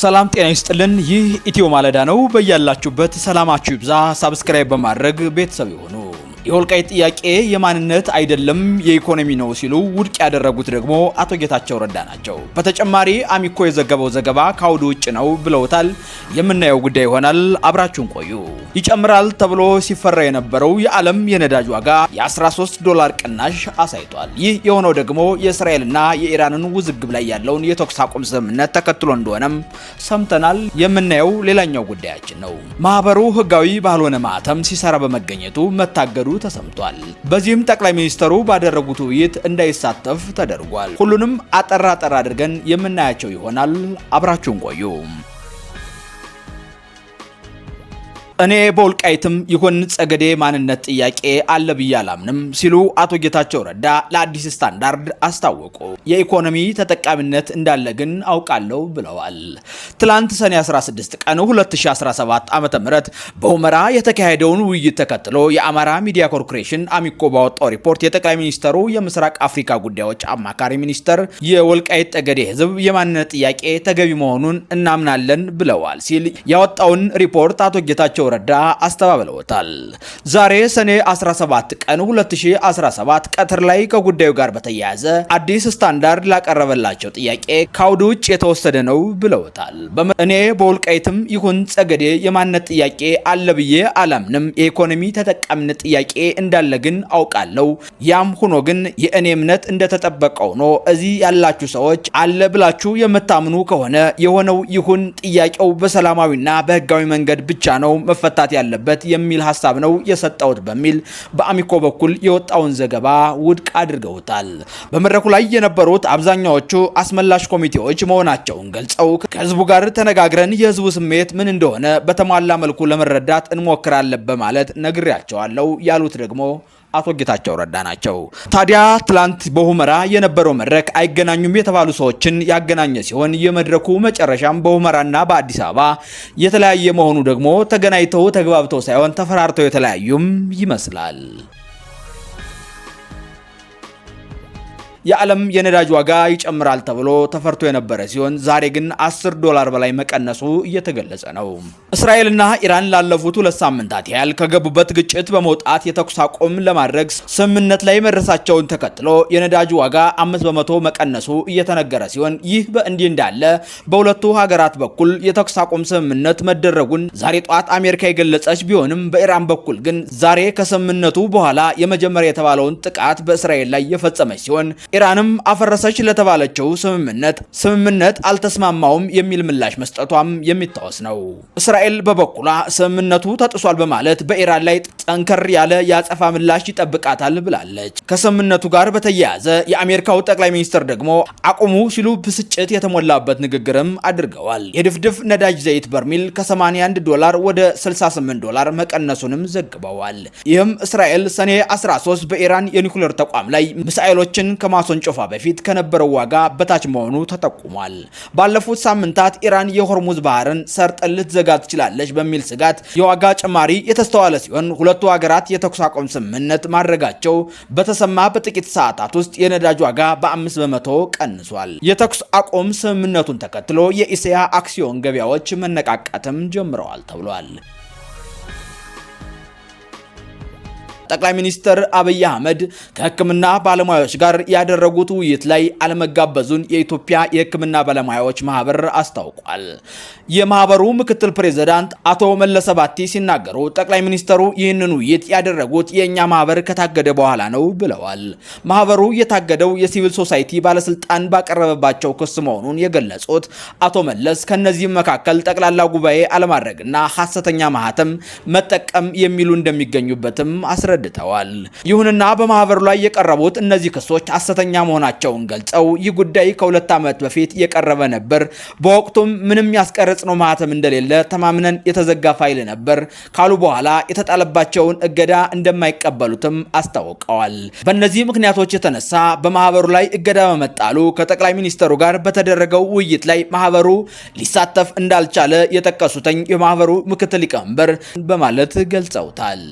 ሰላም ጤና ይስጥልን። ይህ ኢትዮ ማለዳ ነው። በያላችሁበት ሰላማችሁ ይብዛ። ሰብስክራይብ በማድረግ ቤተሰብ ይሁኑ። የወልቃይት ጥያቄ የማንነት አይደለም የኢኮኖሚ ነው ሲሉ ውድቅ ያደረጉት ደግሞ አቶ ጌታቸው ረዳ ናቸው። በተጨማሪ አሚኮ የዘገበው ዘገባ ከአውዱ ውጭ ነው ብለውታል። የምናየው ጉዳይ ይሆናል። አብራችሁን ቆዩ። ይጨምራል ተብሎ ሲፈራ የነበረው የዓለም የነዳጅ ዋጋ የ$13 ቅናሽ አሳይቷል። ይህ የሆነው ደግሞ የእስራኤልና የኢራንን ውዝግብ ላይ ያለውን የተኩስ አቁም ስምምነት ተከትሎ እንደሆነም ሰምተናል። የምናየው ሌላኛው ጉዳያችን ነው። ማህበሩ ህጋዊ ባልሆነ ማህተም ሲሰራ በመገኘቱ መታገዱ ተሰምቷል። በዚህም ጠቅላይ ሚኒስትሩ ባደረጉት ውይይት እንዳይሳተፍ ተደርጓል። ሁሉንም አጠራ አድርገን የምናያቸው ይሆናል። አብራችሁን ቆዩ። እኔ በወልቃይትም ይሁን ጸገዴ ማንነት ጥያቄ አለ ብዬ አላምንም ሲሉ አቶ ጌታቸው ረዳ ለአዲስ ስታንዳርድ አስታወቁ። የኢኮኖሚ ተጠቃሚነት እንዳለ ግን አውቃለሁ ብለዋል። ትላንት ሰኔ 16 ቀን 2017 ዓ.ም በሁመራ የተካሄደውን ውይይት ተከትሎ የአማራ ሚዲያ ኮርፖሬሽን አሚኮ ባወጣው ሪፖርት የጠቅላይ ሚኒስትሩ የምስራቅ አፍሪካ ጉዳዮች አማካሪ ሚኒስተር የወልቃይት ጠገዴ ህዝብ የማንነት ጥያቄ ተገቢ መሆኑን እናምናለን ብለዋል ሲል ያወጣውን ሪፖርት አቶ ጌታቸው ረዳ አስተባብለውታል። ዛሬ ሰኔ 17 ቀን 2017 ቀትር ላይ ከጉዳዩ ጋር በተያያዘ አዲስ ስታንዳርድ ላቀረበላቸው ጥያቄ ከአውድ ውጭ የተወሰደ ነው ብለውታል። እኔ በወልቃይትም ይሁን ጸገዴ የማንነት ጥያቄ አለ ብዬ አላምንም። የኢኮኖሚ ተጠቃሚነት ጥያቄ እንዳለ ግን አውቃለሁ። ያም ሆኖ ግን የእኔ እምነት እንደተጠበቀው ነው። እዚህ ያላችሁ ሰዎች አለ ብላችሁ የምታምኑ ከሆነ የሆነው ይሁን፣ ጥያቄው በሰላማዊና በህጋዊ መንገድ ብቻ ነው መፈታት ያለበት የሚል ሐሳብ ነው የሰጠውት በሚል በአሚኮ በኩል የወጣውን ዘገባ ውድቅ አድርገውታል። በመድረኩ ላይ የነበሩት አብዛኛዎቹ አስመላሽ ኮሚቴዎች መሆናቸውን ገልጸው ከህዝቡ ጋር ተነጋግረን የህዝቡ ስሜት ምን እንደሆነ በተሟላ መልኩ ለመረዳት እንሞክራለን በማለት ነግሬያቸዋለሁ ያሉት ደግሞ አቶ ጌታቸው ረዳ ናቸው። ታዲያ ትላንት በሁመራ የነበረው መድረክ አይገናኙም የተባሉ ሰዎችን ያገናኘ ሲሆን የመድረኩ መጨረሻም በሁመራና በአዲስ አበባ የተለያየ መሆኑ ደግሞ ተገናኝተው ተግባብተው ሳይሆን ተፈራርተው የተለያዩም ይመስላል። የዓለም የነዳጅ ዋጋ ይጨምራል ተብሎ ተፈርቶ የነበረ ሲሆን ዛሬ ግን $10 በላይ መቀነሱ እየተገለጸ ነው። እስራኤልና ኢራን ላለፉት 2 ሳምንታት ያህል ከገቡበት ግጭት በመውጣት የተኩስ አቁም ለማድረግ ስምምነት ላይ መድረሳቸውን ተከትሎ የነዳጅ ዋጋ 5% መቀነሱ እየተነገረ ሲሆን ይህ በእንዲህ እንዳለ በሁለቱ ሀገራት በኩል የተኩስ አቁም ስምምነት መደረጉን ዛሬ ጧት አሜሪካ የገለጸች ቢሆንም በኢራን በኩል ግን ዛሬ ከስምምነቱ በኋላ የመጀመሪያ የተባለውን ጥቃት በእስራኤል ላይ የፈጸመች ሲሆን ኢራንም አፈረሰች ለተባለችው ስምምነት አልተስማማውም የሚል ምላሽ መስጠቷም የሚታወስ ነው። እስራኤል በበኩሏ ስምምነቱ ተጥሷል በማለት በኢራን ላይ ጠንከር ያለ የአጸፋ ምላሽ ይጠብቃታል ብላለች። ከስምምነቱ ጋር በተያያዘ የአሜሪካው ጠቅላይ ሚኒስትር ደግሞ አቁሙ ሲሉ ብስጭት የተሞላበት ንግግርም አድርገዋል። የድፍድፍ ነዳጅ ዘይት በርሚል ከ$81 ወደ $68 መቀነሱንም ዘግበዋል። ይህም እስራኤል ሰኔ 13 በኢራን የኒኩሌር ተቋም ላይ ሚሳኤሎችን ማስወንጨፏ በፊት ከነበረው ዋጋ በታች መሆኑ ተጠቁሟል። ባለፉት ሳምንታት ኢራን የሆርሙዝ ባህርን ሰርጥን ልትዘጋ ትችላለች በሚል ስጋት የዋጋ ጭማሪ የተስተዋለ ሲሆን ሁለቱ ሀገራት የተኩስ አቁም ስምምነት ማድረጋቸው በተሰማ በጥቂት ሰዓታት ውስጥ የነዳጅ ዋጋ በ5% ቀንሷል። የተኩስ አቁም ስምምነቱን ተከትሎ የኢሲያ አክሲዮን ገበያዎች መነቃቃትም ጀምረዋል ተብሏል። ጠቅላይ ሚኒስትር አብይ አህመድ ከሕክምና ባለሙያዎች ጋር ያደረጉት ውይይት ላይ አለመጋበዙን የኢትዮጵያ የሕክምና ባለሙያዎች ማህበር አስታውቋል። የማህበሩ ምክትል ፕሬዝዳንት አቶ መለሰ ባቲ ሲናገሩ ጠቅላይ ሚኒስትሩ ይህንን ውይይት ያደረጉት የእኛ ማህበር ከታገደ በኋላ ነው ብለዋል። ማህበሩ የታገደው የሲቪል ሶሳይቲ ባለስልጣን ባቀረበባቸው ክስ መሆኑን የገለጹት አቶ መለስ ከነዚህም መካከል ጠቅላላ ጉባኤ አለማድረግና ሐሰተኛ ማህተም መጠቀም የሚሉ እንደሚገኙበትም አስረድተዋል። ይሁንና በማህበሩ ላይ የቀረቡት እነዚህ ክሶች ሐሰተኛ መሆናቸውን ገልጸው ይህ ጉዳይ ከ2 ዓመት በፊት የቀረበ ነበር። በወቅቱም ምንም ያስቀረጽነው ማህተም እንደሌለ ተማምነን የተዘጋ ፋይል ነበር ካሉ በኋላ የተጣለባቸውን እገዳ እንደማይቀበሉትም አስታውቀዋል። በእነዚህ ምክንያቶች የተነሳ በማህበሩ ላይ እገዳ በመጣሉ ከጠቅላይ ሚኒስትሩ ጋር በተደረገው ውይይት ላይ ማህበሩ ሊሳተፍ እንዳልቻለ የጠቀሱት የማህበሩ ምክትል ሊቀመንበር በማለት ገልጸውታል።